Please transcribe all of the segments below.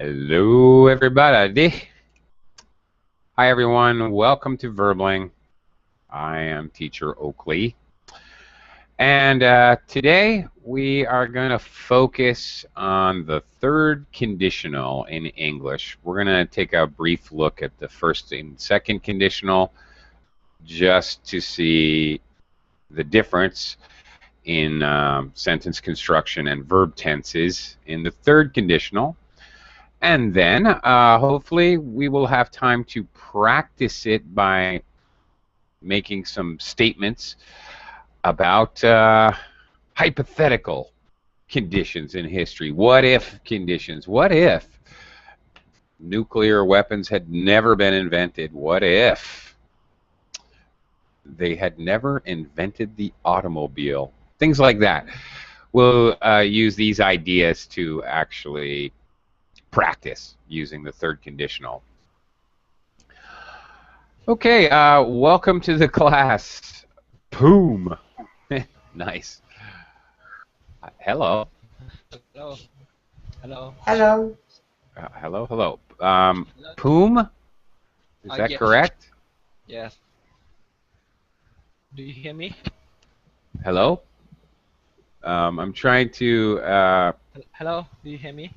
Hello, everybody. Hi, everyone. Welcome to Verbling. I am Teacher Oakley. And today we are going to focus on the third conditional in English. We're going to take a brief look at the first and second conditional just to see the difference in sentence construction and verb tenses in the third conditional. And then, hopefully, we will have time to practice it by making some statements about hypothetical conditions in history. What if conditions? What if nuclear weapons had never been invented? What if they had never invented the automobile? Things like that. We'll use these ideas to actually practice using the third conditional. Okay, welcome to the class. Poom. Nice. Hello. Hello. Hello. Hello. Hello. Poom? Is that Yes. correct? Yes. Do you hear me? Hello? I'm trying to Hello. Do you hear me?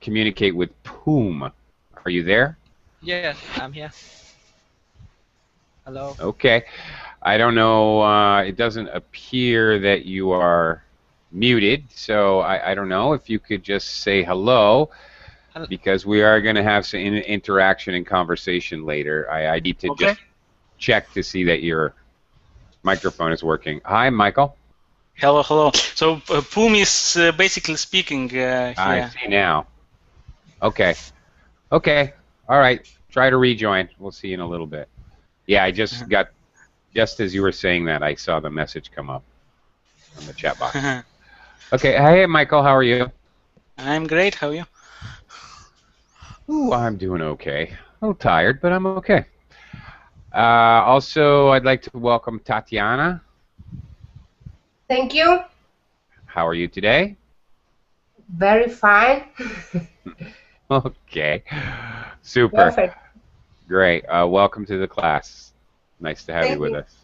communicate with Poom. Are you there? Yes, I'm here. Hello. Okay. I don't know. It doesn't appear that you are muted, so I don't know if you could just say hello, because we are going to have some interaction and conversation later. I need to just check to see that your microphone is working. Hi, Michael. Hello. So Poom is basically speaking here. I see now. Okay. All right. Try to rejoin. We'll see you in a little bit. Yeah, I just got, just as you were saying that, I saw the message come up on the chat box. Okay. Hey, Michael. How are you? I'm great. How are you? Ooh, I'm doing okay. A little tired, but I'm okay. Also, I'd like to welcome Tatiana. Thank you. How are you today? Very fine. Okay. Super. Perfect. Great. Welcome to the class. Nice to have you with us.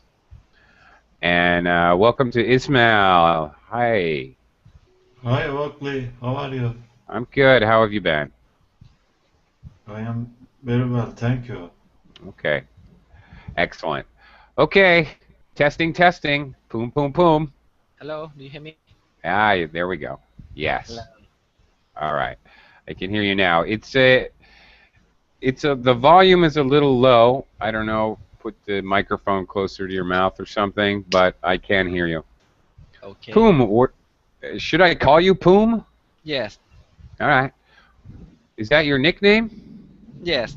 And welcome to Ismail. Hi. Hi, Oakley. How are you? I'm good. How have you been? I am very well, thank you. Okay. Excellent. Okay. Testing. Poom. Hello. Do you hear me? Ah, there we go. Yes. Hello. All right. I can hear you now. The volume is a little low. I don't know. Put the microphone closer to your mouth or something, but I can hear you. Okay. Poom. Should I call you Poom? Yes. All right. Is that your nickname? Yes.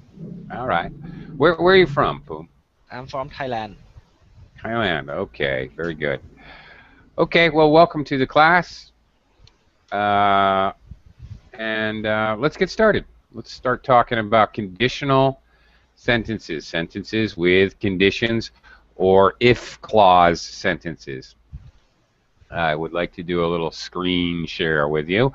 All right. Where are you from, Poom? I'm from Thailand. Thailand. Okay. Very good. Okay. Well, welcome to the class. And let's get started. Let's start talking about conditional sentences. Sentences with conditions or if clause sentences. I would like to do a little screen share with you.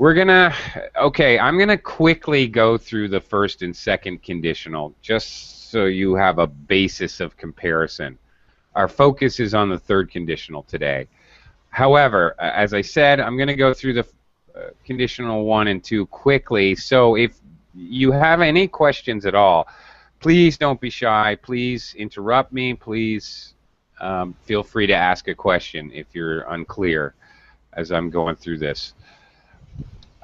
I'm gonna quickly go through the first and second conditional just so you have a basis of comparison. Our focus is on the third conditional today. However, as I said, I'm gonna go through the conditional 1 and 2 quickly. So if you have any questions at all, please don't be shy. Please interrupt me. Please feel free to ask a question if you're unclear as I'm going through this.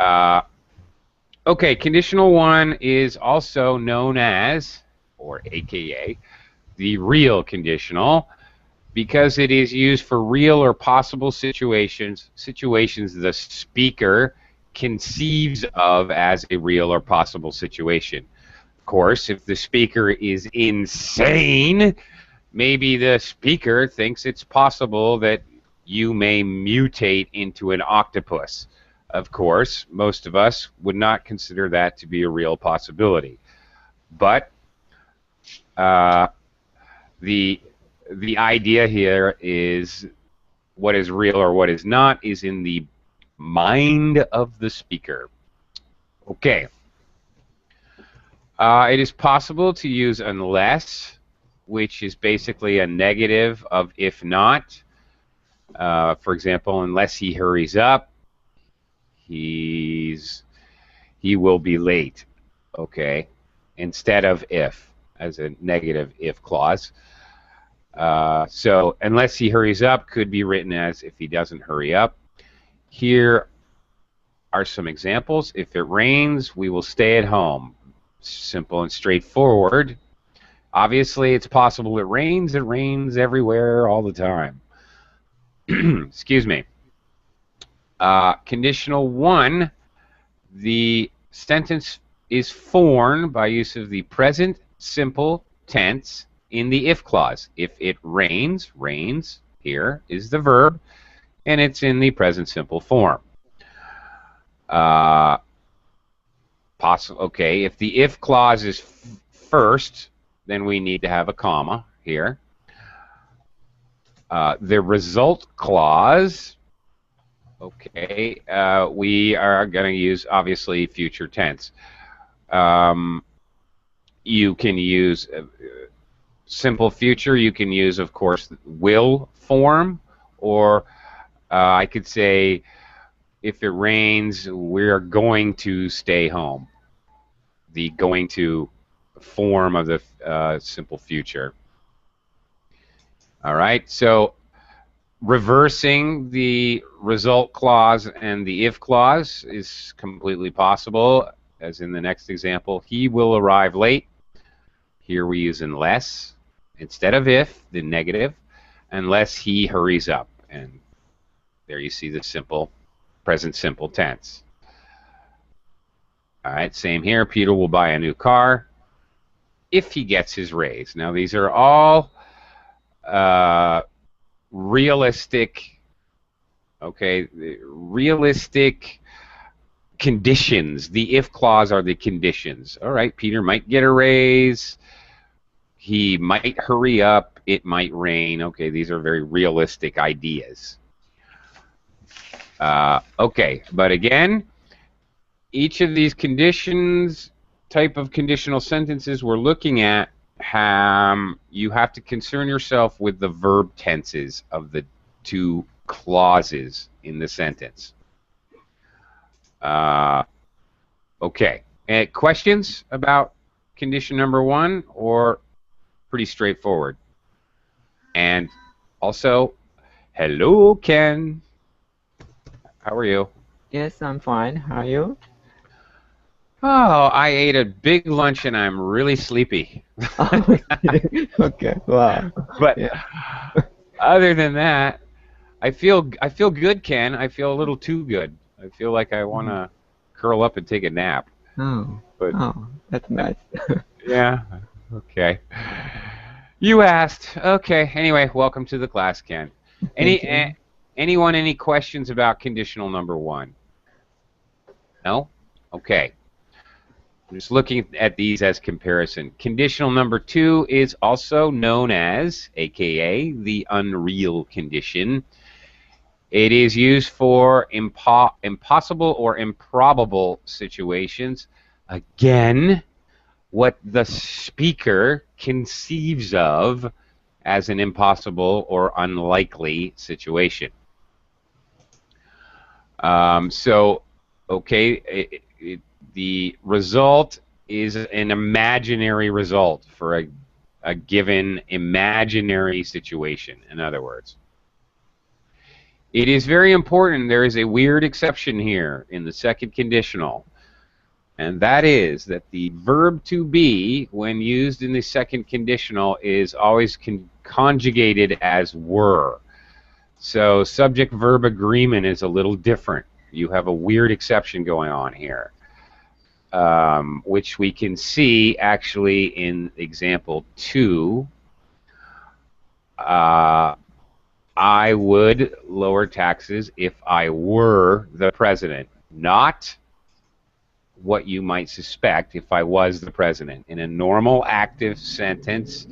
Okay, conditional 1 is also known as, or AKA, the real conditional, because it is used for real or possible situations the speaker conceives of as a real or possible situation. Of course, if the speaker is insane, maybe the speaker thinks it's possible that you may mutate into an octopus. Of course, most of us would not consider that to be a real possibility. But the idea here is what is real or what is not is in the mind of the speaker. Okay. It is possible to use unless, which is basically a negative of if not. For example, unless he hurries up, he will be late. Okay, instead of if as a negative if clause. So unless he hurries up could be written as if he doesn't hurry up. Here are some examples. If it rains, we will stay at home. Simple and straightforward. Obviously, it's possible it rains. It rains everywhere all the time. Excuse me. Conditional 1, the sentence is formed by use of the present simple tense in the if clause. If it rains, rains here is the verb, and it's in the present simple form. Okay, if the if clause is first, then we need to have a comma here. The result clause, okay, we are going to use, obviously, future tense. You can use simple future. You can use, of course, will form, or I could say, if it rains, we're going to stay home. The going to form of the simple future. All right, so reversing the result clause and the if clause is completely possible, as in the next example. He will arrive late. Here we use unless instead of if, the negative, unless he hurries up. And there you see the simple present simple tense. All right, same here. Peter will buy a new car if he gets his raise. Now, these are all realistic, okay, realistic conditions. The if clause are the conditions. All right, Peter might get a raise. He might hurry up. It might rain. Okay, these are very realistic ideas. Okay, but again, each of these conditions, type of conditional sentences we're looking at, you have to concern yourself with the verb tenses of the two clauses in the sentence. Okay, questions about condition number 1, or pretty straightforward? And also, hello, Ken. How are you? Yes, I'm fine. How are you? Oh, I ate a big lunch and I'm really sleepy. Oh, okay. Wow. But Yeah. other than that, I feel good, Ken. I feel a little too good. I feel like I want to curl up and take a nap. Oh. But Oh, that's nice. yeah, okay. You asked. Okay. Anyway, welcome to the class, Ken. Anyone any questions about conditional number 1? No? Okay. I'm just looking at these as comparison. Conditional number 2 is also known as, aka, the unreal condition. It is used for impossible or improbable situations. Again, what the speaker conceives of as an impossible or unlikely situation. Okay, the result is an imaginary result for a given imaginary situation, in other words. It is very important. There is a weird exception here in the second conditional, and that is that the verb to be, when used in the second conditional, is always conjugated as were. So subject-verb agreement is a little different. You have a weird exception going on here, which we can see actually in example 2. I would lower taxes if I were the president, not what you might suspect if I was the president. In a normal active sentence,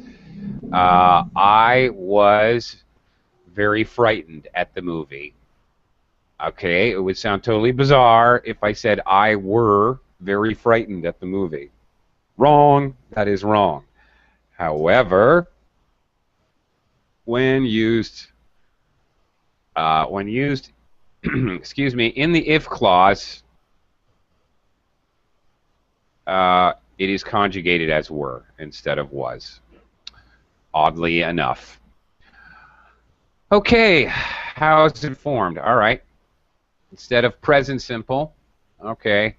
I was very frightened at the movie. Okay, it would sound totally bizarre if I said I were very frightened at the movie. Wrong. That is wrong. However, when used, excuse me, in the if clause, it is conjugated as were instead of was. Oddly enough. Okay, how is it formed? All right. Instead of present simple, okay.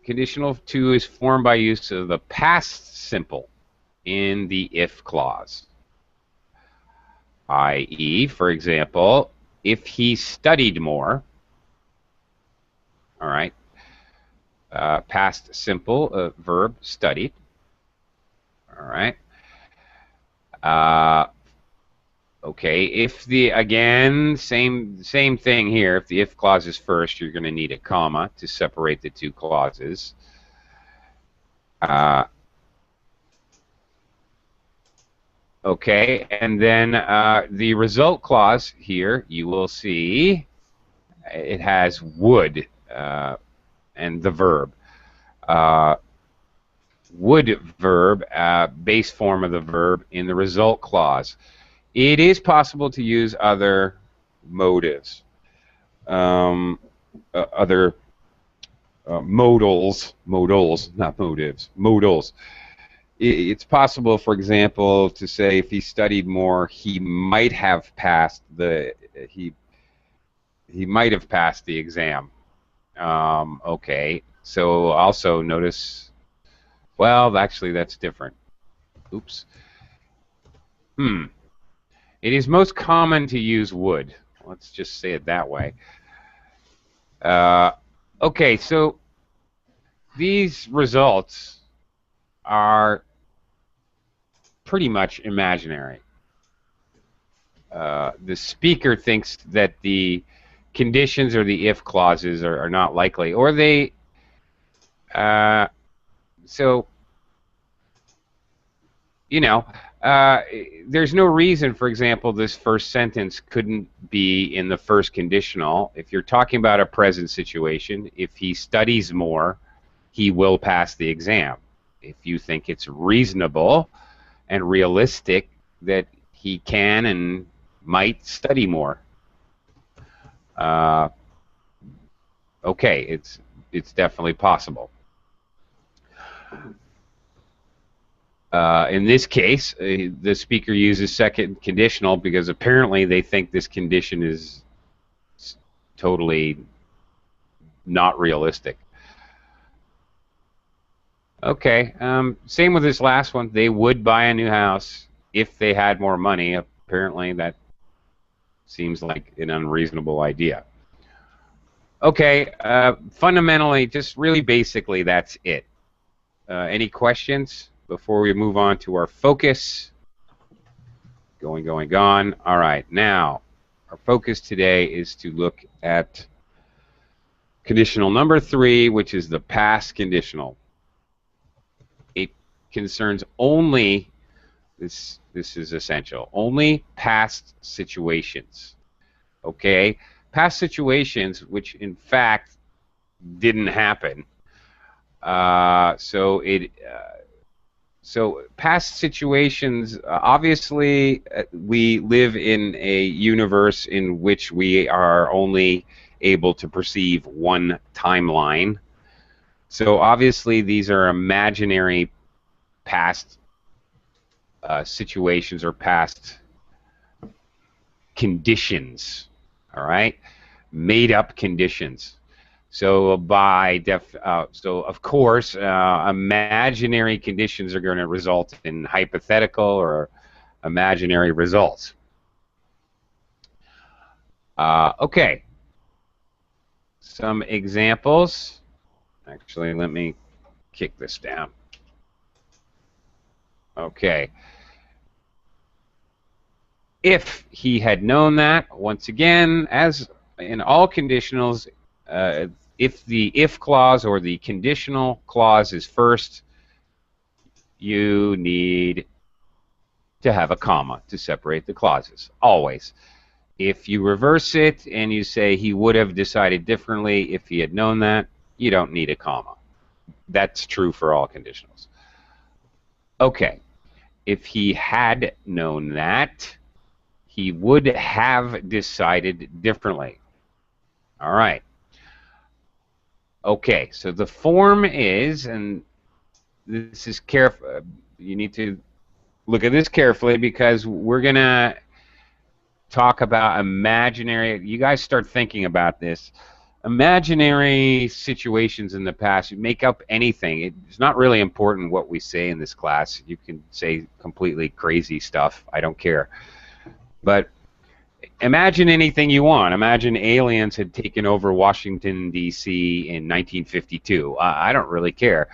Conditional 2 is formed by use of the past simple in the if clause. I.e., for example, if he studied more, all right, past simple verb studied, all right. Okay, if the, again, same thing here. If the if clause is first, you're going to need a comma to separate the two clauses. Okay, and then the result clause here, you will see it has would and the verb. Would verb, base form of the verb in the result clause. It is possible to use other motives, other modals, not motives, modals. It's possible, for example, to say if he studied more, he might have passed the he might have passed the exam. Okay, so also notice. Well, actually, that's different. Oops. It is most common to use would. Let's just say it that way. Okay, so these results are pretty much imaginary. The speaker thinks that the conditions or the if clauses are not likely, or they so you know, there's no reason, for example, this first sentence couldn't be in the first conditional. If you're talking about a present situation, if he studies more, he will pass the exam. If you think it's reasonable and realistic that he can and might study more, okay, it's definitely possible. In this case, the speaker uses second conditional because apparently they think this condition is totally not realistic. Okay, same with this last one. They would buy a new house if they had more money. Apparently that seems like an unreasonable idea. Okay, fundamentally, just really basically, that's it. Any questions before we move on to our focus? Going. All right, now our focus today is to look at conditional number 3, which is the past conditional. It concerns only, this is essential, only past situations. Okay, past situations which in fact didn't happen. So past situations, obviously we live in a universe in which we are only able to perceive one timeline. So obviously these are imaginary past situations or past conditions, all right? Made up conditions. So so of course, imaginary conditions are going to result in hypothetical or imaginary results. Okay. Some examples. Actually, let me kick this down. Okay. If he had known that, once again, as in all conditionals, if the if clause or the conditional clause is first, you need to have a comma to separate the clauses, always. If you reverse it and you say he would have decided differently if he had known that, you don't need a comma. That's true for all conditionals. Okay, if he had known that, he would have decided differently. All right. Okay, so the form is, and this is careful, you need to look at this carefully because we're going to talk about imaginary, you guys start thinking about this, imaginary situations in the past. You make up anything. It's not really important what we say in this class. You can say completely crazy stuff. I don't care. But imagine anything you want. Imagine aliens had taken over Washington, D.C. in 1952. I don't really care.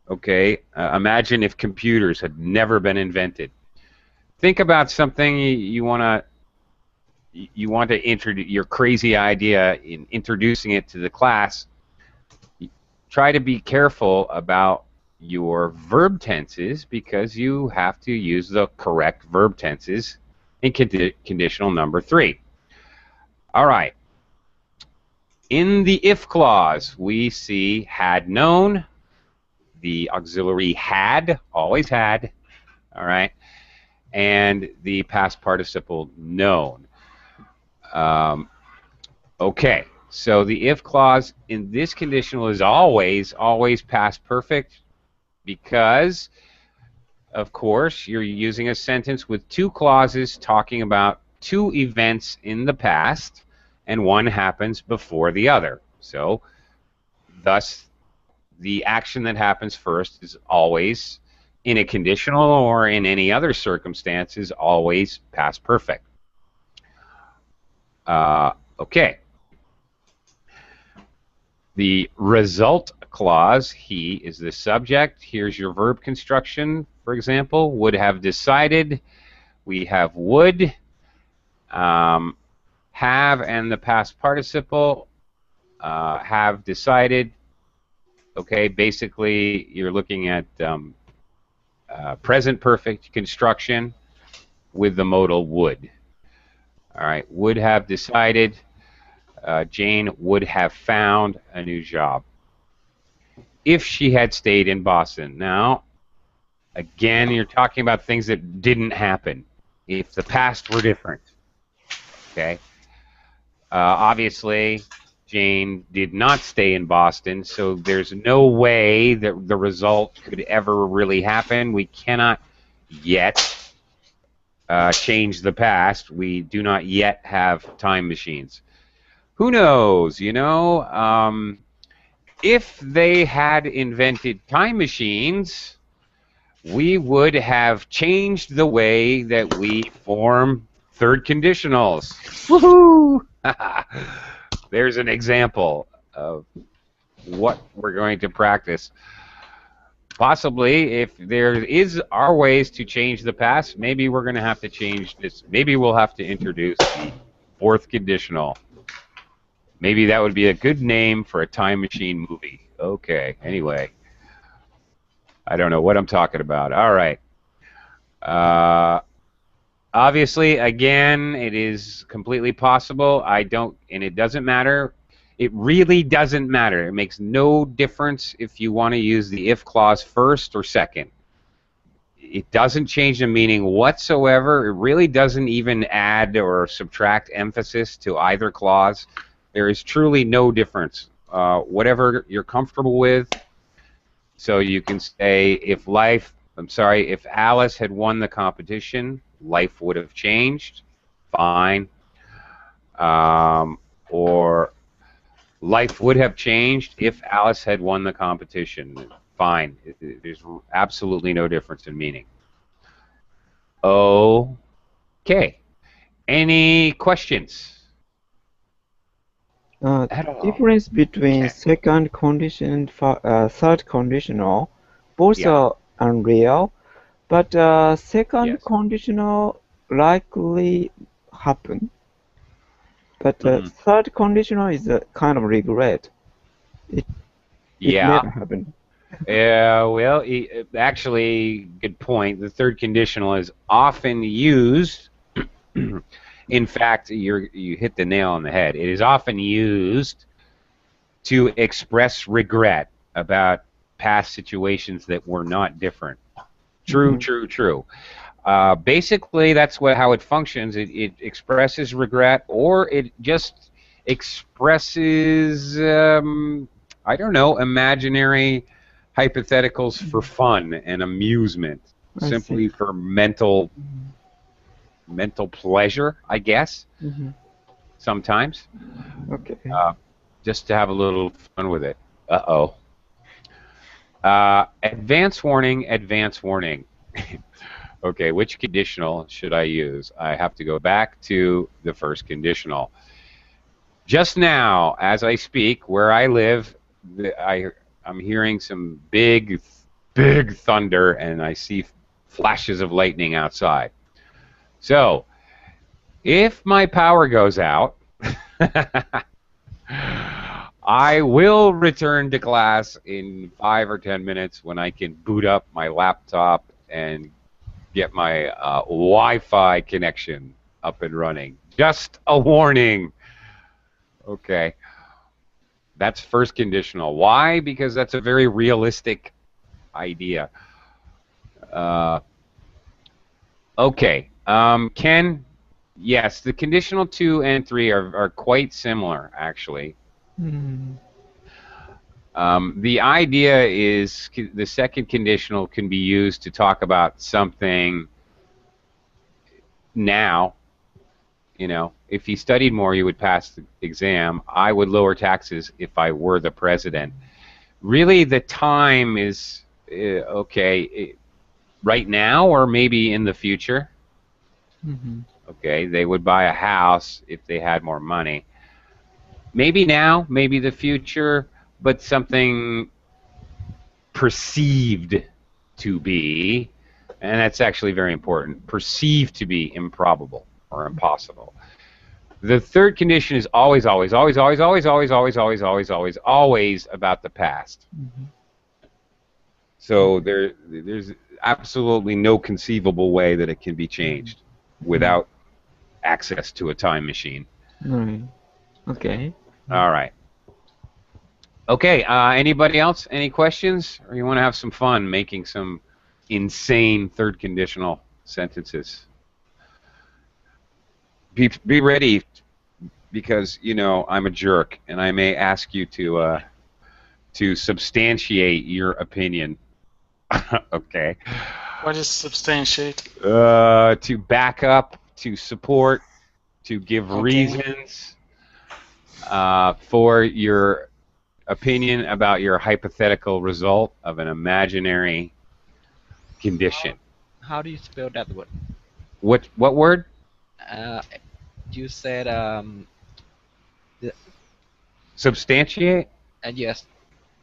Okay, imagine if computers had never been invented. Think about something you want to introduce your crazy idea in introducing it to the class. Try to be careful about your verb tenses because you have to use the correct verb tenses in conditional number 3. All right. In the if clause, we see had known. The auxiliary had, always had. All right. And the past participle known. Okay, so the if clause in this conditional is always past perfect because, of course, you're using a sentence with 2 clauses talking about 2 events in the past, and one happens before the other. So, thus, the action that happens first is always, in a conditional or in any other circumstances, always past perfect. Okay. The result clause, he is the subject. Here's your verb construction, for example. Would have decided. We have would. Have and the past participle. Have decided. Okay, basically you're looking at present perfect construction with the modal would. All right, would have decided. Jane would have found a new job if she had stayed in Boston. Now, again, you're talking about things that didn't happen. If the past were different, okay? Obviously, Jane did not stay in Boston, so there's no way that the result could ever really happen. We cannot yet change the past. We do not yet have time machines. Who knows, you know? If they had invented time machines, we would have changed the way that we form third conditionals. Woohoo! There's an example of what we're going to practice. Possibly, if there are ways to change the past, maybe we're going to have to change this. Maybe we'll have to introduce the fourth conditional. Maybe that would be a good name for a time machine movie. Okay, anyway. I don't know what I'm talking about. All right. Obviously, again, it is completely possible. And it doesn't matter. It really doesn't matter. It makes no difference if you want to use the if clause first or second. It doesn't change the meaning whatsoever. It really doesn't even add or subtract emphasis to either clause. There is truly no difference. Whatever you're comfortable with. So you can say if Alice had won the competition, life would have changed. Fine. Or life would have changed if Alice had won the competition. Fine. There's absolutely no difference in meaning. Okay. Any questions? At all? Difference between Okay. second condition and third conditional, both Yeah. are unreal, but second Yes. conditional likely happen. But Mhm. third conditional is a kind of regret. It Yeah. never happened. Well, actually, good point. The third conditional is often used In fact, you hit the nail on the head. It is often used to express regret about past situations that were not different. True, true, true. Basically, that's how it functions. It expresses regret, or it just expresses, I don't know, imaginary hypotheticals for fun and amusement, I simply see. for mental pleasure, I guess. Sometimes, Okay. just to have a little fun with it. Uh-oh. Advance warning, advance warning. Okay, which conditional should I use? I have to go back to the first conditional. Just now, as I speak, where I live, I'm hearing some big thunder, and I see flashes of lightning outside. So, if my power goes out, I will return to class in 5 or 10 minutes when I can boot up my laptop and get my Wi-Fi connection up and running. Just a warning. Okay. That's first conditional. Why? Because that's a very realistic idea. Okay. Ken, yes, the conditional 2 and 3 are quite similar, actually. The idea is the second conditional can be used to talk about something now. You know, if you studied more, you would pass the exam. I would lower taxes if I were the president. Really, the time is okay, right now or maybe in the future. Okay, they would buy a house if they had more money. Maybe now, maybe the future, but something perceived to be, and that's actually very important, perceived to be improbable or impossible. The third condition is always, always, always, always, always, always, always, always, always, always, always about the past. So there's absolutely no conceivable way that it can be changed without access to a time machine. Right. Okay. All right. Okay, anybody else? Any questions? Or you want to have some fun making some insane third conditional sentences? Be ready, because, you know, I'm a jerk, and I may ask you to substantiate your opinion. Okay. What is substantiate? To back up, to support, to give Okay. reasons for your opinion about your hypothetical result of an imaginary condition. How do you spell that word? What word? You said Substantiate? yes.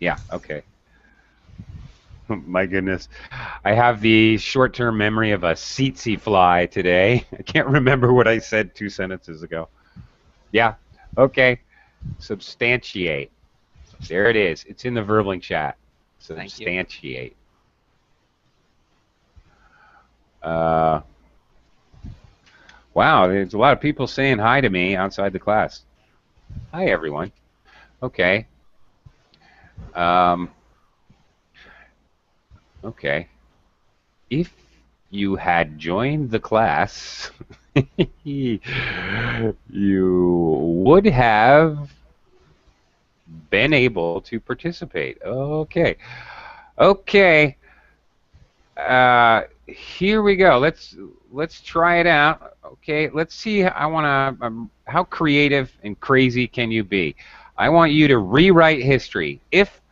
Yeah, okay. My goodness. I have the short-term memory of a tsetse fly today. I can't remember what I said 2 sentences ago. Yeah, okay. Substantiate. There it is. It's in the Verbling chat. Substantiate. Wow, there's a lot of people saying hi to me outside the class. Hi, everyone. Okay. Okay. If you had joined the class, you would have been able to participate. Okay. Okay. Here we go. Let's try it out. Okay. Let's see. I want to. How creative and crazy can you be? I want you to rewrite history. If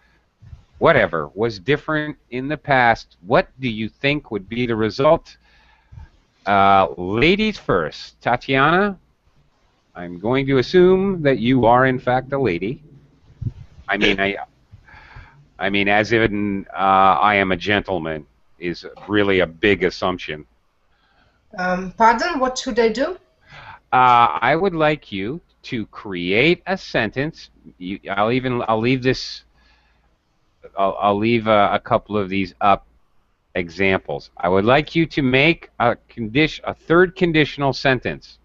whatever was different in the past, what do you think would be the result? Ladies first. Tatiana, I'm going to assume that you are in fact a lady. I mean, as in I am a gentleman is really a big assumption. Pardon, what should I do? I would like you to create a sentence. I'll leave a couple of these up examples. I would like you to make a third conditional sentence,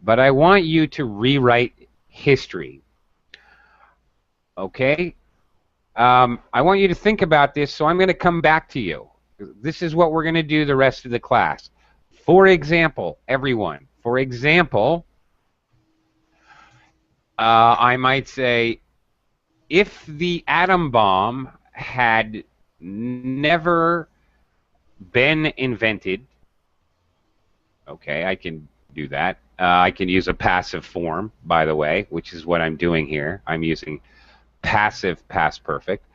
but I want you to rewrite history. Okay? I want you to think about this, so I'm going to come back to you. This is what we're going to do the rest of the class. For example, everyone, for example, I might say, if the atom bomb had never been invented, okay, I can do that. I can use a passive form, by the way, which is what I'm doing here. I'm using passive past perfect.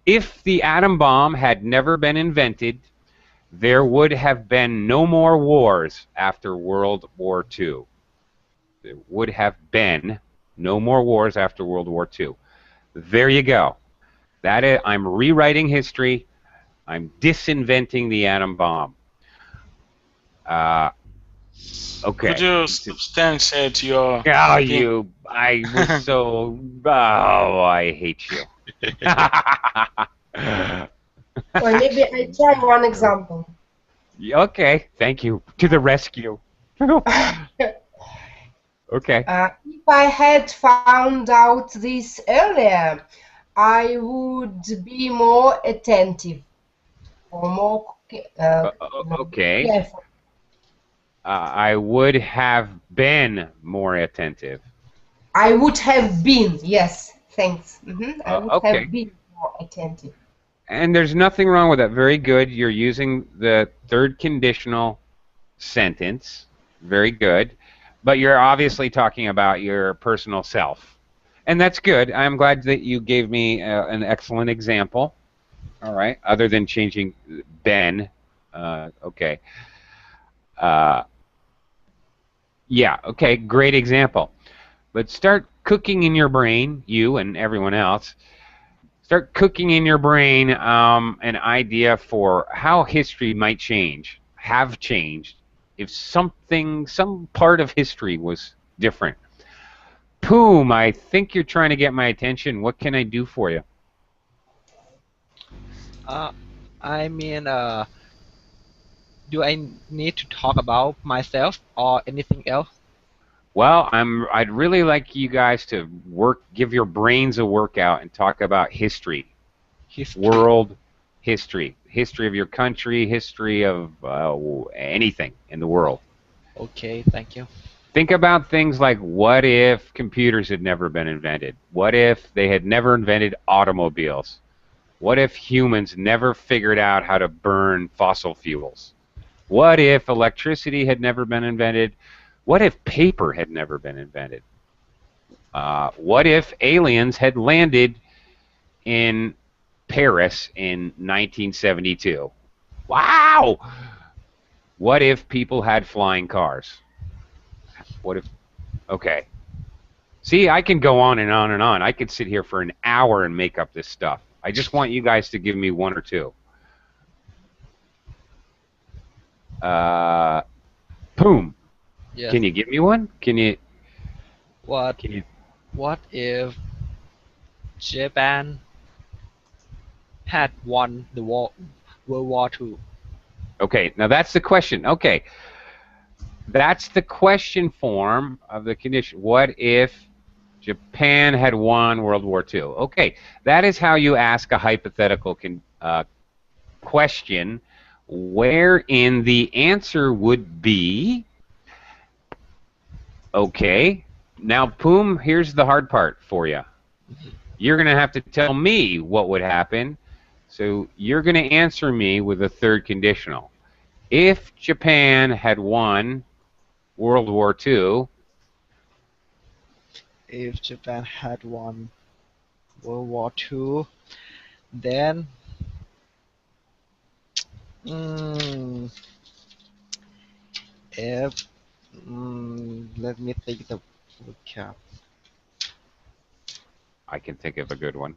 If the atom bomb had never been invented, there would have been no more wars after World War II. There would have been no more wars after World War II. There you go. That is, I'm rewriting history. I'm disinventing the atom bomb. Okay. Could you substantiate your Oh, opinion? I was so, oh, I hate you. Well, maybe I try one example. Okay, thank you. To the rescue. Okay. If I had found out this earlier, I would be more attentive or more Okay. careful. I would have been more attentive. I would have been, yes, thanks. I would Okay. have been more attentive. And there's nothing wrong with that. Very good. You're using the third conditional sentence. Very good. But you're obviously talking about your personal self. And that's good. I'm glad that you gave me an excellent example. All right. Other than changing Ben. Okay. Yeah. Okay. Great example. But start cooking in your brain, you and everyone else. Start cooking in your brain an idea for how history might change, have changed, if some part of history was different. Poom, I think you're trying to get my attention. What can I do for you? I mean, do I need to talk about myself or anything else? Well, I'd really like you guys to give your brains a workout and talk about history. History. World history. History of your country, history of anything in the world. Okay, thank you. Think about things like, what if computers had never been invented? What if they had never invented automobiles? What if humans never figured out how to burn fossil fuels? What if electricity had never been invented? What if paper had never been invented? What if aliens had landed in Paris in 1972? Wow! What if people had flying cars? What if... Okay. See, I can go on and on and on. I could sit here for an hour and make up this stuff. I just want you guys to give me one or two. Poom. Yes. Can you give me one? Can you... What if Japan had won the World War II? Okay, now that's the question. Okay. That's the question form of the condition. What if Japan had won World War II? Okay, that is how you ask a hypothetical question wherein the answer would be, okay, now Poom, here's the hard part for you. You're going to have to tell me what would happen, so you're going to answer me with a third conditional. If Japan had won World War II, If Japan had won World War II, then if let me think the vocab. I can think of a good one.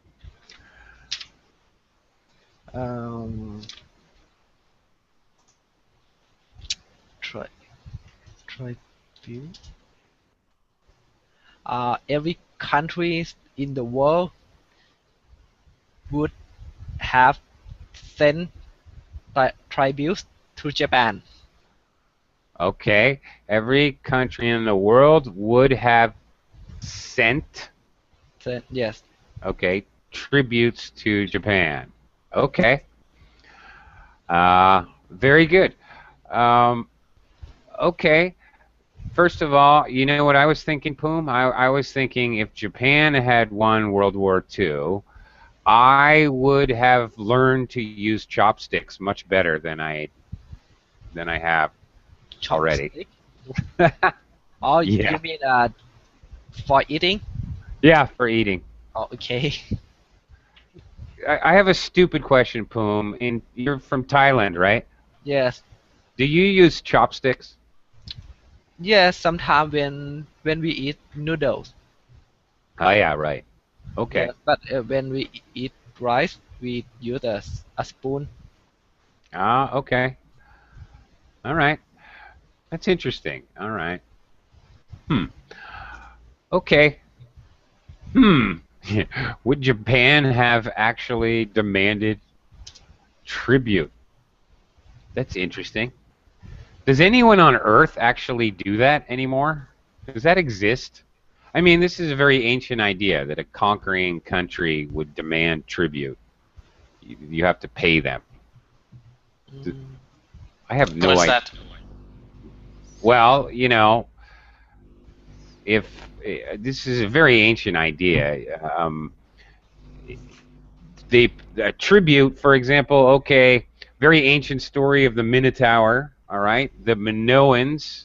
Try view. Every country in the world would have sent tributes to Japan. Okay. Every country in the world would have sent, So, yes. okay, tributes to Japan. Okay. Very good. Um, okay. First of all, you know what I was thinking, Poom? I was thinking if Japan had won World War II, I would have learned to use chopsticks much better than I have already. Chopstick. Oh, Yeah. you mean for eating? Yeah, for eating. Oh, okay. I have a stupid question, Poom. You're from Thailand, right? Yes. Do you use chopsticks? Yes, sometimes when we eat noodles. Oh yeah, right. Okay. Yes, but when we eat rice, we use a spoon. Okay. All right. That's interesting. All right. Hmm. Okay. Hmm. Would Japan have actually demanded tribute? That's interesting. Does anyone on Earth actually do that anymore? Does that exist? I mean, this is a very ancient idea that a conquering country would demand tribute. You have to pay them. Mm, I have no What's idea. that? Well, if this is a very ancient idea, a tribute, for example, okay, very ancient story of the Minotaur. All right, the Minoans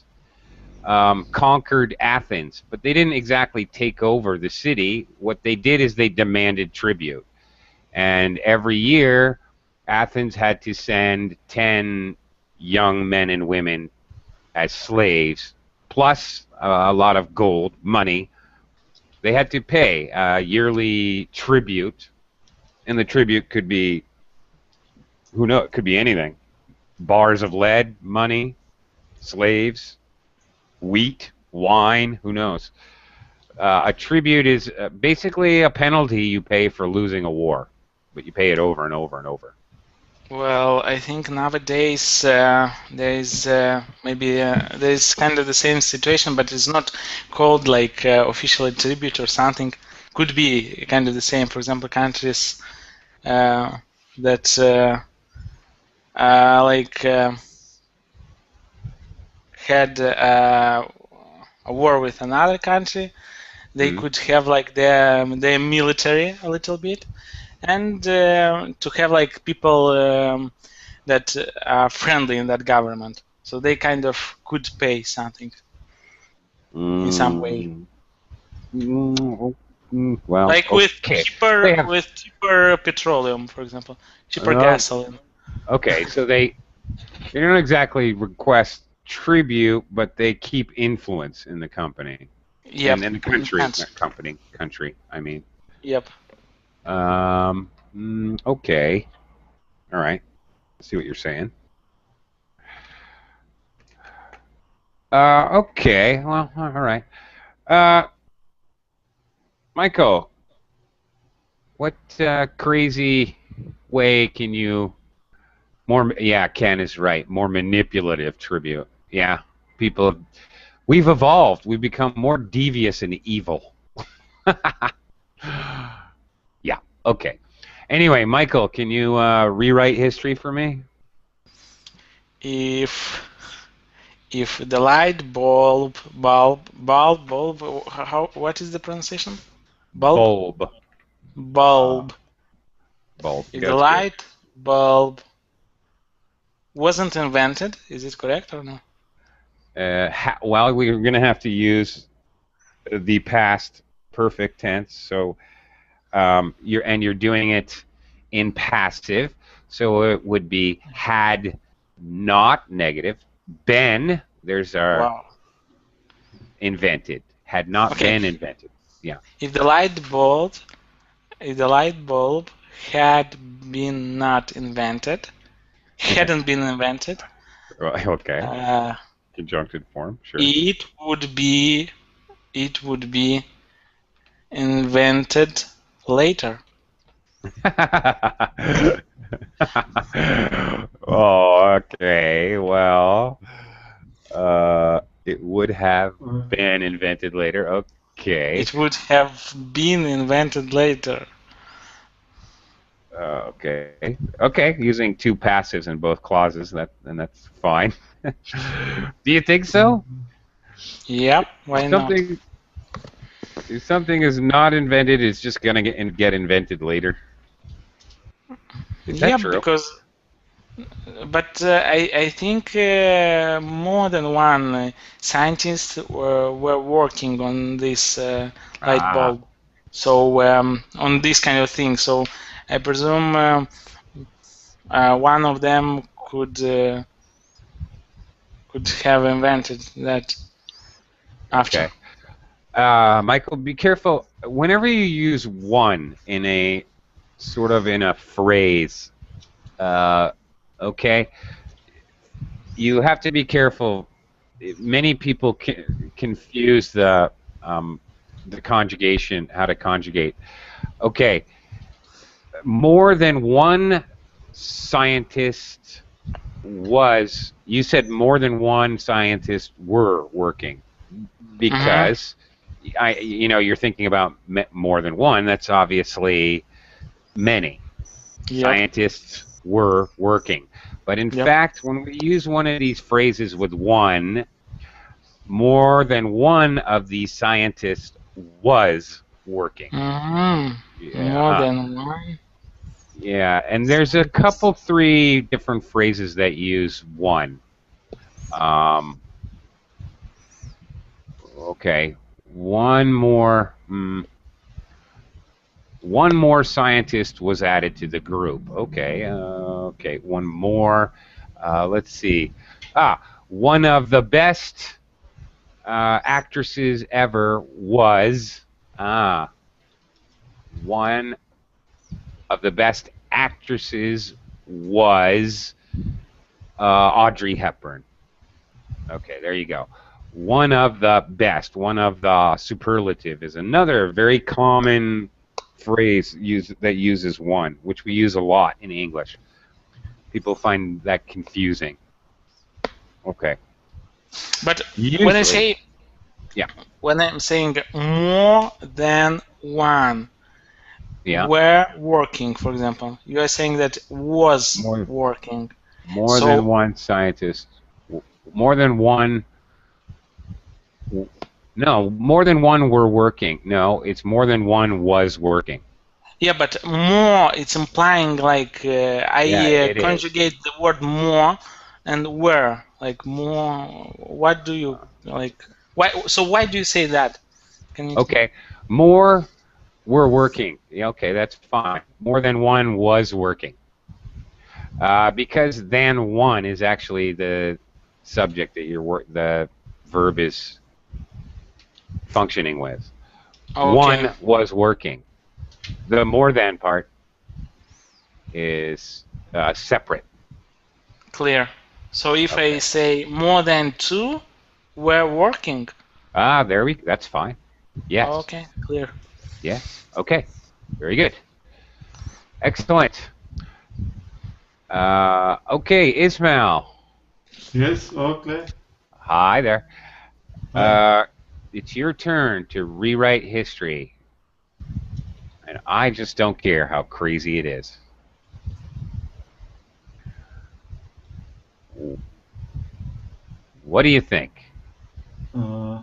conquered Athens, but they didn't exactly take over the city. What they did is they demanded tribute. And every year, Athens had to send 10 young men and women as slaves, plus a lot of gold, money. They had to pay a yearly tribute, and the tribute could be, who knows, it could be anything. Bars of lead, money, slaves, wheat, wine, who knows. A tribute is basically a penalty you pay for losing a war, but you pay it over and over and over. Well, I think nowadays there's kind of the same situation, but it's not called like official tribute or something. Could be kind of the same. For example, countries that like had a war with another country, they could have like their military a little bit, and to have like people that are friendly in that government, so they kind of could pay something in some way, Well, like with okay. cheaper petroleum, for example, cheaper gasoline. Okay, so they don't exactly request tribute, but they keep influence in the company. Yep. And the country, Enhance. not country, I mean. Yep. Okay. All right. Let's see what you're saying. Okay. Well, all right. Michael, what crazy way can you yeah, Ken is right. More manipulative tribute. Yeah. We've evolved. We've become more devious and evil. Yeah. Okay. Anyway, Michael, can you rewrite history for me? If the light bulb, what is the pronunciation? Bulb. Bulb. Bulb. If the That's good. light bulb wasn't invented, is it correct or no? Well, we're going to have to use the past perfect tense. So you're doing it in passive. So it would be had not negative been. There's our Wow. invented. Had not been invented. Yeah. If the light bulb had been not invented, hadn't been invented. Okay. Conjunctive form. Sure. It would be invented later. Oh, okay. Well, it would have been invented later. Okay. It would have been invented later. Okay. Okay. Using two passives in both clauses, that's fine. Do you think so? Yep, why not? Something if something is not invented, it's just gonna get invented later. Is that Yep, true? because but I think more than one scientist were working on this light Ah, bulb. So on this kind of thing. So I presume one of them could have invented that after. okay. Michael, be careful. Whenever you use one in a sort of in a phrase, okay, you have to be careful. Many people confuse the conjugation, how to conjugate. Okay, more than one scientist was. You said more than one scientist were working Mm-hmm. because you're thinking about more than one. That's obviously many Yep. scientists were working. But in Yep. fact, when we use one of these phrases with one, more than one of these scientists was working. Mm-hmm. More Yeah. than one. Yeah, and there's a couple, three different phrases that use one. Um, okay, one more. One more scientist was added to the group. Okay, okay, one more. Let's see. One of the best actresses ever was. One of the best actresses was Audrey Hepburn. Okay, there you go. One of the best, one of the superlative is another very common phrase that uses one, which we use a lot in English. People find that confusing. Okay. But when I Usually, say yeah, when I'm saying more than one yeah, were working, for example, you are saying that was more working. more than So one scientist, more than one. No, more than one were working. No, it's more than one was working. yeah, but more it's implying like Yeah, I it is. conjugate the word more and were like more. What do you like? Why? So why do you say that? Can you? Okay, more were working. Yeah, okay, that's fine. More than one was working. Because than one is actually the subject that the verb is functioning with. Okay, One was working. The more than part is separate. clear. So if I Okay. say more than two were working. That's fine. Yes. Okay, clear. Yes. Okay. Very good. Excellent. Okay, Ismail. Yes, okay. Hi there. Hi. It's your turn to rewrite history, and I just don't care how crazy it is. What do you think? Uh,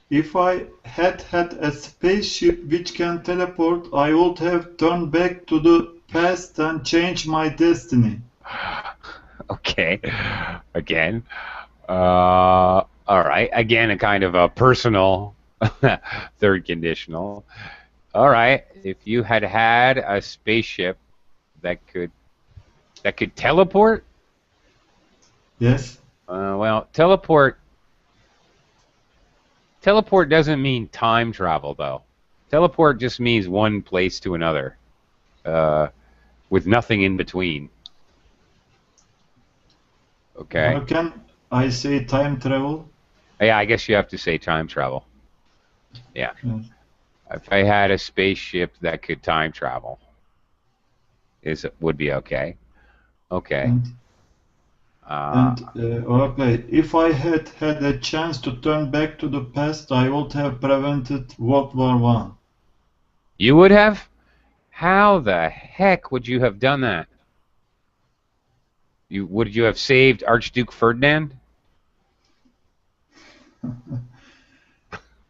if I had a spaceship which can teleport, I would have turned back to the past and changed my destiny. Okay. Again. All right. Again, a kind of a personal third conditional. All right. If you had had a spaceship that could teleport, Yes. well, teleport doesn't mean time travel though. Teleport just means one place to another, uh, with nothing in between. Okay. How can I say time travel? Yeah, I guess you have to say time travel. Yeah. Yes. If I had a spaceship that could time travel, would be okay. Okay. Okay, if I had had a chance to turn back to the past, I would have prevented World War One. You would have? How the heck would you have done that? Would you have saved Archduke Ferdinand?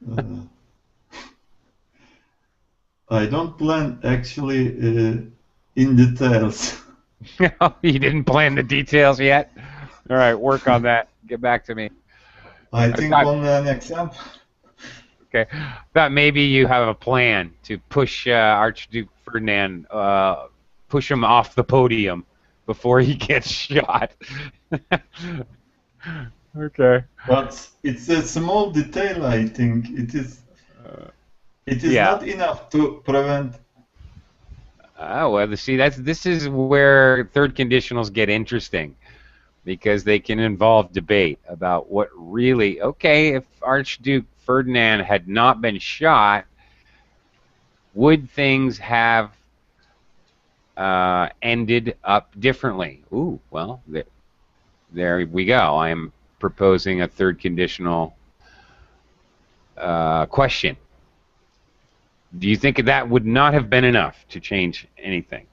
Uh, I don't plan actually in details. You didn't plan the details yet? All right, work on that. Get back to me. I I think thought, only an example. okay, thought maybe you have a plan to push Archduke Ferdinand, push him off the podium before he gets shot. Okay. But it's a small detail, I think. It is Yeah. not enough to prevent. Oh, well, see, this is where third conditionals get interesting because they can involve debate about what really, okay, if Archduke Ferdinand had not been shot, would things have ended up differently? Ooh, well, there we go. I am proposing a third conditional question. Do you think that would not have been enough to change anything?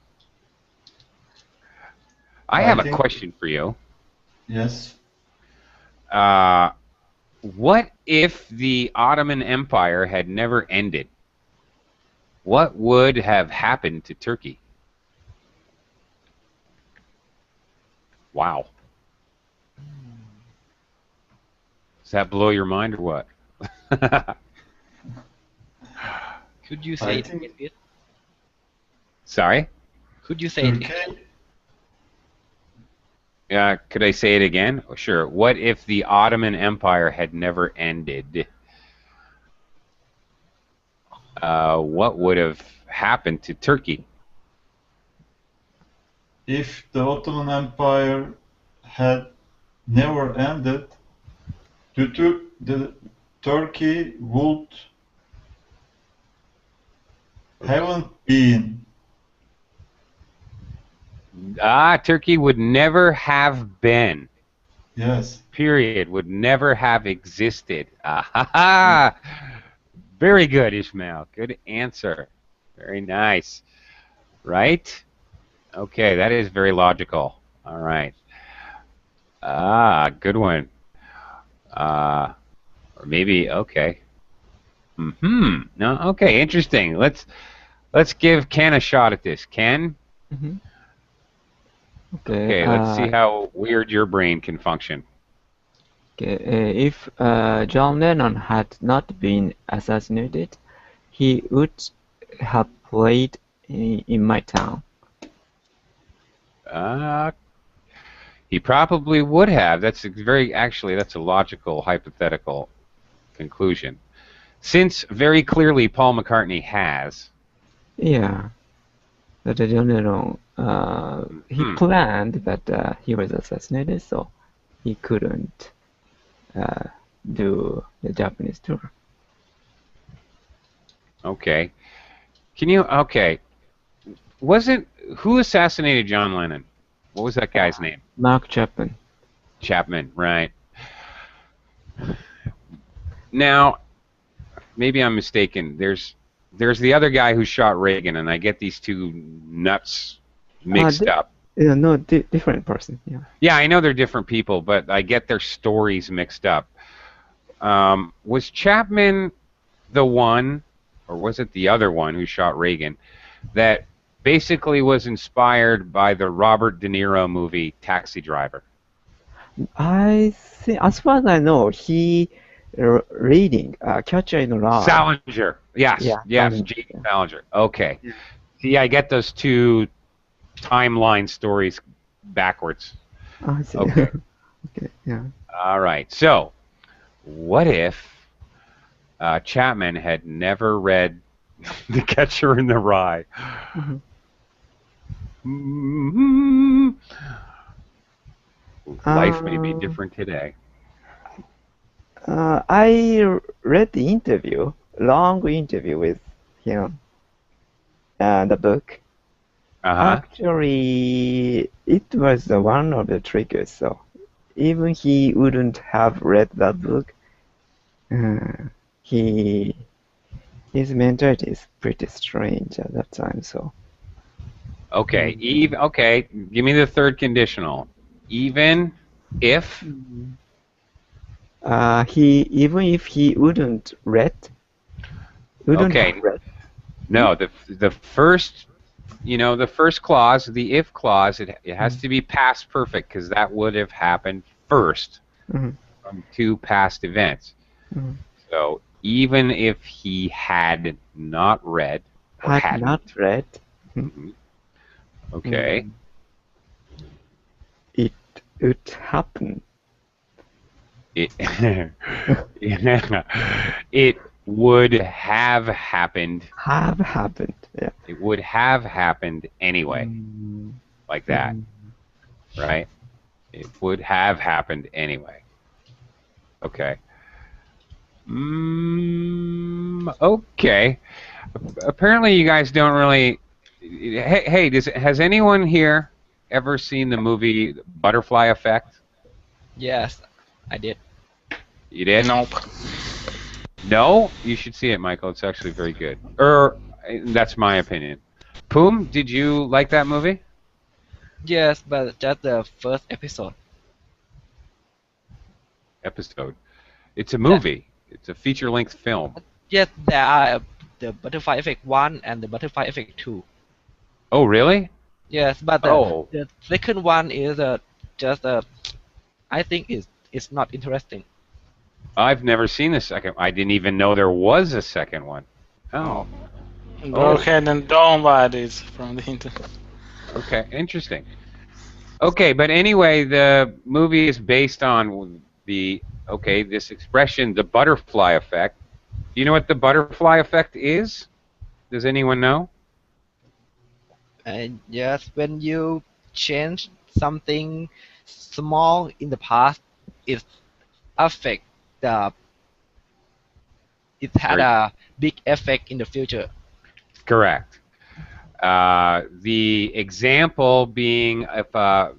I I have a think, question for you. yes. What if the Ottoman Empire had never ended? What would have happened to Turkey? Wow. Does that blow your mind or what? Could you I say it think again, please? Sorry? Could you say it again? Turkey, Could I say it again? Oh, sure. What if the Ottoman Empire had never ended? What would have happened to Turkey? if the Ottoman Empire had never ended, the Turkey would haven't been. Turkey would never have been. Yes. Period. Would never have existed. Ah, very good, Ishmael. Good answer. Very nice. Right? Okay, that is very logical. All right. Good one. Or maybe okay. No, okay, interesting. Let's give Ken a shot at this. Ken? Mhm. Okay, let's see how weird your brain can function. Okay, if John Lennon had not been assassinated, he would have played in my town. He probably would have. That's a logical hypothetical conclusion. Since very clearly Paul McCartney has. Yeah, but John Lennon, he planned that he was assassinated, so he couldn't do the Japanese tour. Okay. Okay. Who assassinated John Lennon? What was that guy's name? Mark Chapman. Chapman, right. Now, maybe I'm mistaken. There's the other guy who shot Reagan, and I get these two nuts mixed up. Yeah, no, different person. Yeah. Yeah, I know they're different people, but I get their stories mixed up. Was Chapman the one, or was it the other one who shot Reagan, that basically was inspired by the Robert De Niro movie Taxi Driver? I think, as far as I know, he reading Catcher in the Rye. Salinger. Yes. Yeah, Yes. Salinger. J.D. Salinger. Okay. Yeah. See, I get those two timeline stories backwards. I see. Okay. Okay. Yeah. All right. So, what if Chapman had never read The Catcher in the Rye? Mm-hmm. Life may be different today. I read the interview, long interview with him the book. Actually, it was one of the triggers. So even he wouldn't have read that book. His mentality is pretty strange at that time. So. Okay. Okay. Give me the third conditional. Even if. Even if he wouldn't read. Okay. No, the first, the first clause, the if clause, it has to be past perfect because that would have happened first from two past events. So even if he had not read or hadn't. Not read. Okay. It would happen. It would have happened. Have happened. Yeah. It would have happened anyway. Like that. Right? It would have happened anyway. Okay. Okay. Apparently you guys don't really... Hey, has anyone here ever seen the movie Butterfly Effect? Yes, I did. You did? Nope. No? You should see it, Michael. It's actually very good. That's my opinion. Poom, did you like that movie? Yes, but just the first episode. It's a movie. It's a feature-length film. Yes, there are the Butterfly Effect 1 and the Butterfly Effect 2. Oh, really? Yes, but the second one is just I think it's not interesting. I've never seen the second. I didn't even know there was a second one. Oh. Go ahead and download it from the internet. Okay, interesting. Okay, but anyway, the movie is based on this expression, the butterfly effect. Do you know what the butterfly effect is? Does anyone know? Yes, when you change something small in the past, it affect it had a big effect in the future. Correct. The example being if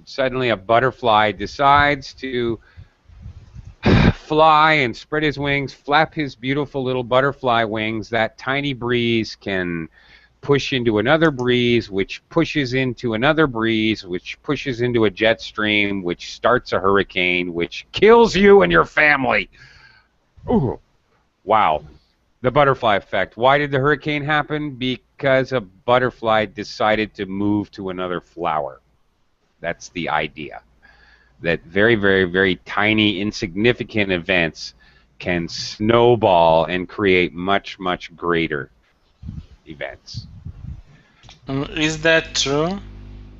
suddenly a butterfly decides to fly and spread his wings, flap his beautiful little butterfly wings, that tiny breeze can push into another breeze, which pushes into another breeze, which pushes into a jet stream, which starts a hurricane, which kills you and your family. Ooh, wow. The butterfly effect. Why did the hurricane happen? Because a butterfly decided to move to another flower. That's the idea. That very, very, very tiny, insignificant events can snowball and create much, much greater events. Is that true?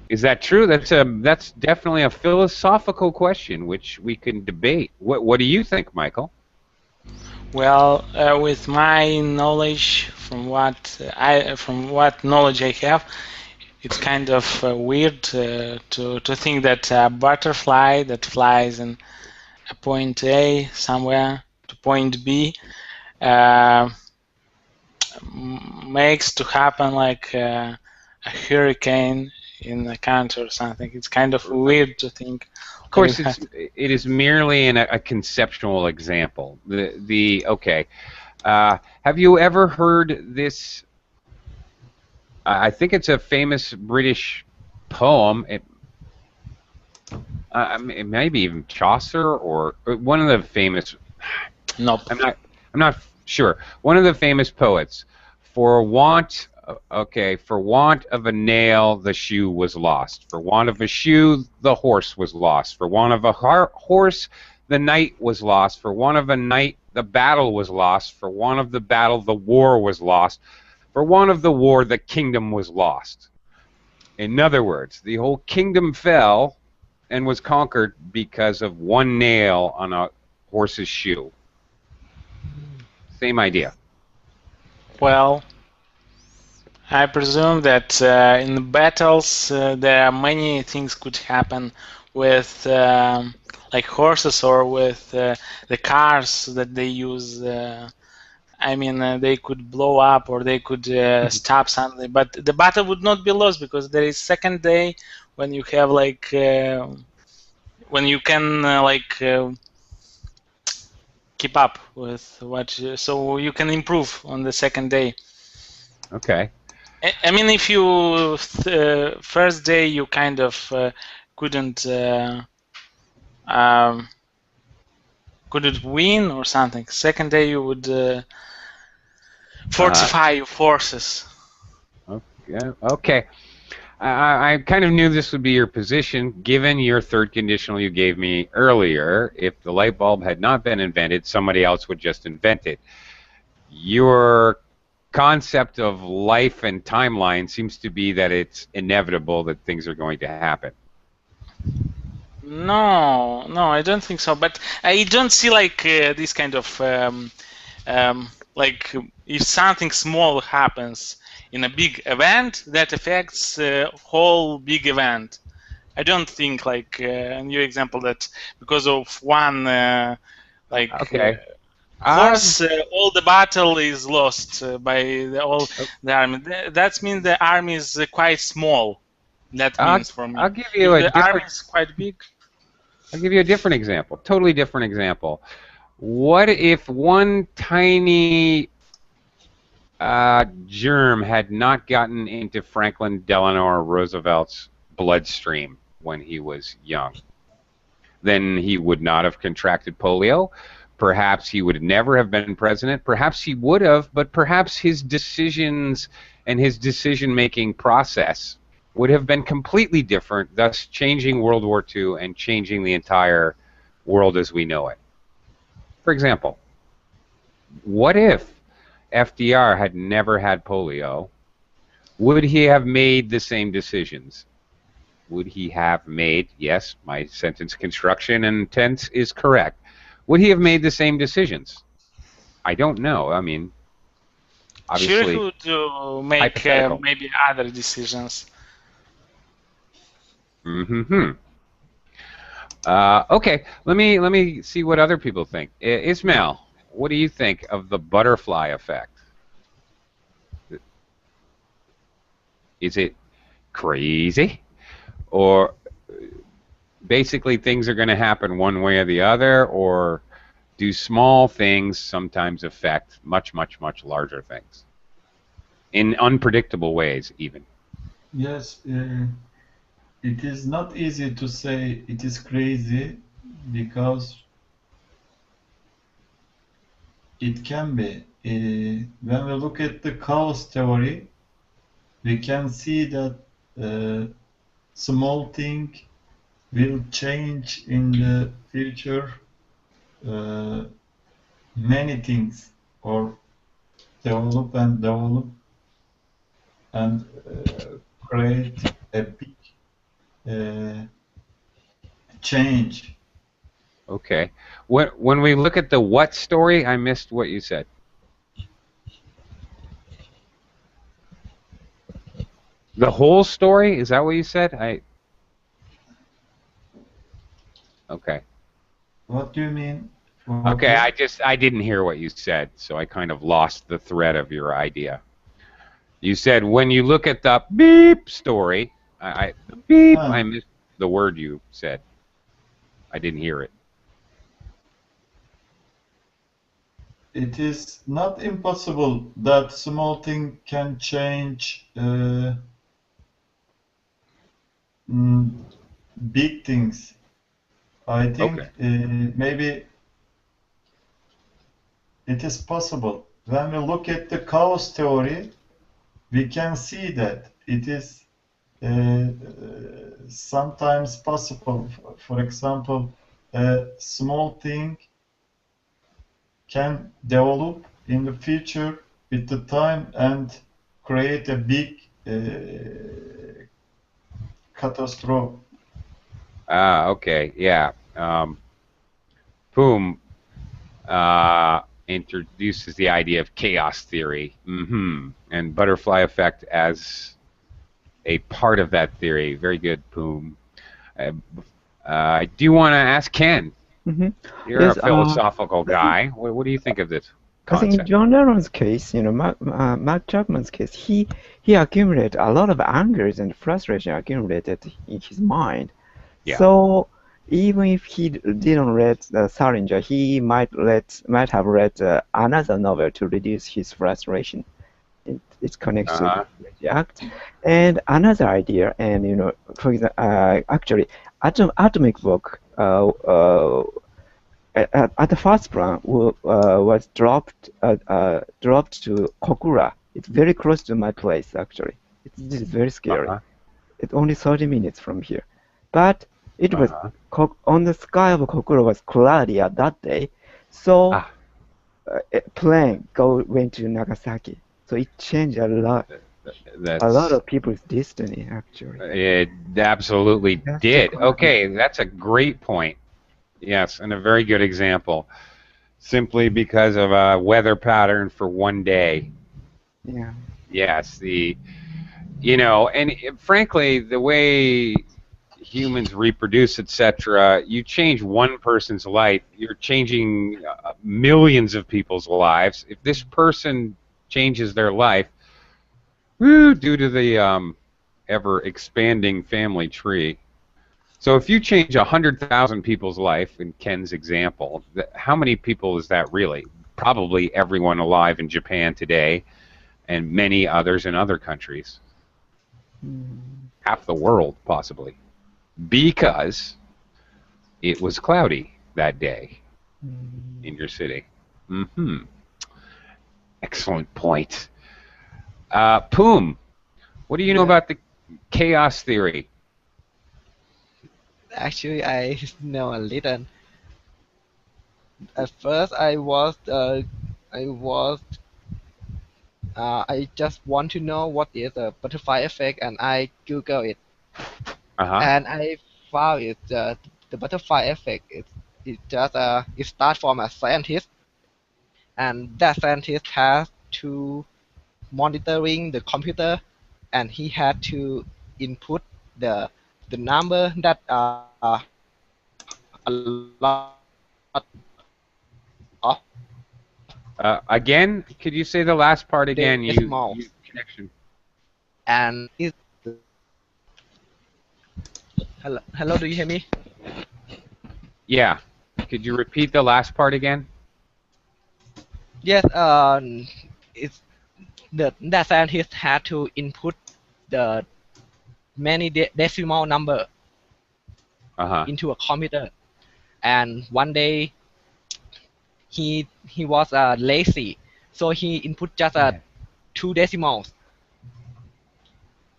Is that true? That's definitely a philosophical question, which we can debate. What do you think, Michael? Well, with my knowledge, from what knowledge I have, it's kind of weird to think that a butterfly that flies in a point A somewhere to point B makes to happen like a hurricane in a country or something. It's kind of weird to think. Of course, it is merely a conceptual example. Have you ever heard this? I think it's a famous British poem. It may be even Chaucer or one of the famous. Nope. I'm not sure. One of the famous poets. For want of a nail, the shoe was lost. For want of a shoe, the horse was lost. For want of a horse, the knight was lost. For want of a knight, the battle was lost. For want of the battle, the war was lost. For want of the war, the kingdom was lost. In other words, the whole kingdom fell and was conquered because of one nail on a horse's shoe. Same idea. Well, I presume that in the battles there are many things could happen with like horses or with the cars that they use I mean, they could blow up or they could stop something, but the battle would not be lost because there is second day when you have like when you can keep up with what so you can improve on the second day. Okay. I mean, if you first day you kind of couldn't couldn't win or something, second day you would fortify your forces. Okay. I kind of knew this would be your position, given your third conditional you gave me earlier. If the light bulb had not been invented, somebody else would just invent it. Your concept of life and timeline seems to be that it's inevitable that things are going to happen. No, I don't think so. But I don't see like this kind of like if something small happens in a big event, that affects whole big event. I don't think like a new example that because of one horse, all the battle is lost by all the army. That means the army is quite small. That means for me. I'll give you if the army is quite big. I'll give you a different example, totally different example. What if one tiny germ had not gotten into Franklin Delano Roosevelt's bloodstream when he was young? Then he would not have contracted polio. Perhaps he would never have been president. Perhaps he would have, but perhaps his decisions and his decision-making process would have been completely different, thus changing World War II and changing the entire world as we know it. For example, what if FDR had never had polio? Would he have made the same decisions? Would he have made, yes, my sentence construction and tense is correct, would he have made the same decisions? I don't know. I mean, obviously, sure he would make maybe other decisions. Okay, let me see what other people think. Ismail, what do you think of the butterfly effect? Is it crazy, or basically things are going to happen one way or the other, or do small things sometimes affect much larger things in unpredictable ways even? Yes. It is not easy to say it is crazy because it can be. When we look at the chaos theory, we can see that small thing will change in the future many things, or develop and create a big change. Okay. When we look at the what story, I missed what you said. The whole story? Is that what you said? Okay. What do you mean? Okay, I didn't hear what you said, so I kind of lost the thread of your idea. You said when you look at the beep story, I missed the word you said. I didn't hear it. It is not impossible that small thing can change big things. I think maybe it is possible. When we look at the chaos theory, we can see that it is sometimes possible. For example, a small thing can develop in the future with the time and create a big catastrophe. Okay, yeah. Poom introduces the idea of chaos theory, and butterfly effect as a part of that theory. Very good, Poom. I do want to ask Ken. You're Yes, a philosophical guy. What do you think of this? Because in concept. John Lennon's case, Mark Chapman's case, he accumulated a lot of angers and frustration accumulated in his mind. Yeah. So even if he didn't read Salinger, he might have read another novel to reduce his frustration. It connects to the act. And another idea, and for example, actually, atomic work at the first plan was dropped to Kokura. It's very close to my place actually. This is very scary. It's only 30 minutes from here, but it was on the sky of Kokura was cloudy at that day, so a plane went to Nagasaki. So it changed a lot. A lot of people's destiny, actually. It absolutely did. Okay, that's a great point. Yes, and a very good example. Simply because of a weather pattern for one day. Yeah. Yes, and frankly, the way humans reproduce, etc., you change one person's life, you're changing millions of people's lives. If this person changes their life, due to the ever-expanding family tree. So if you change 100,000 people's life, in Ken's example, how many people is that really? Probably everyone alive in Japan today, and many others in other countries. Half the world, possibly. Because it was cloudy that day in your city. Excellent point. Poom, what do you know about the chaos theory? Actually, I know a little. At first, I just want to know what is the butterfly effect, and I Google it, and I found the butterfly effect. It starts from a scientist, and that scientist has to monitoring the computer, and he had to input the number that a lot of Again, could you say the last part again? decimals. You connection. And hello, do you hear me? Yeah. Could you repeat the last part again? Yes. It's that scientist had to input the many decimal number into a computer, and one day he was lazy, so he input just 2 decimals,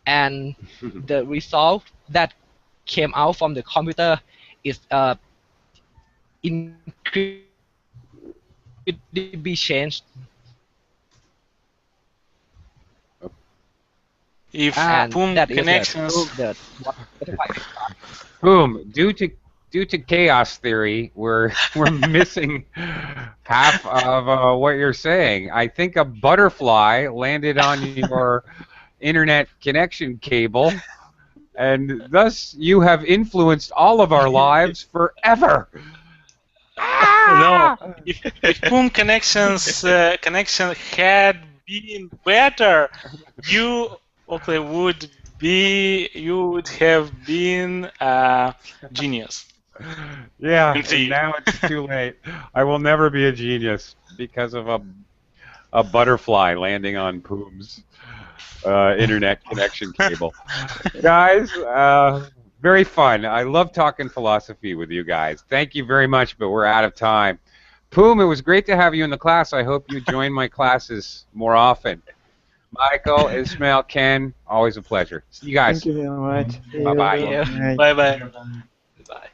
and the result that came out from the computer is incredibly changed. If Poom connections. Boom. Due to chaos theory, we're missing half of what you're saying. I think a butterfly landed on your internet connection cable, and thus you have influenced all of our lives forever. No, if Poom connections connection had been better, you would have been a genius. Yeah, and now it's too late. I will never be a genius because of a butterfly landing on Poom's internet connection cable. Guys, very fun. I love talking philosophy with you guys. Thank you very much, but we're out of time. Poom, it was great to have you in the class. I hope you join my classes more often. Michael, Ismail, Ken, always a pleasure. See you guys. Thank you very much. Bye-bye. Bye-bye. Bye.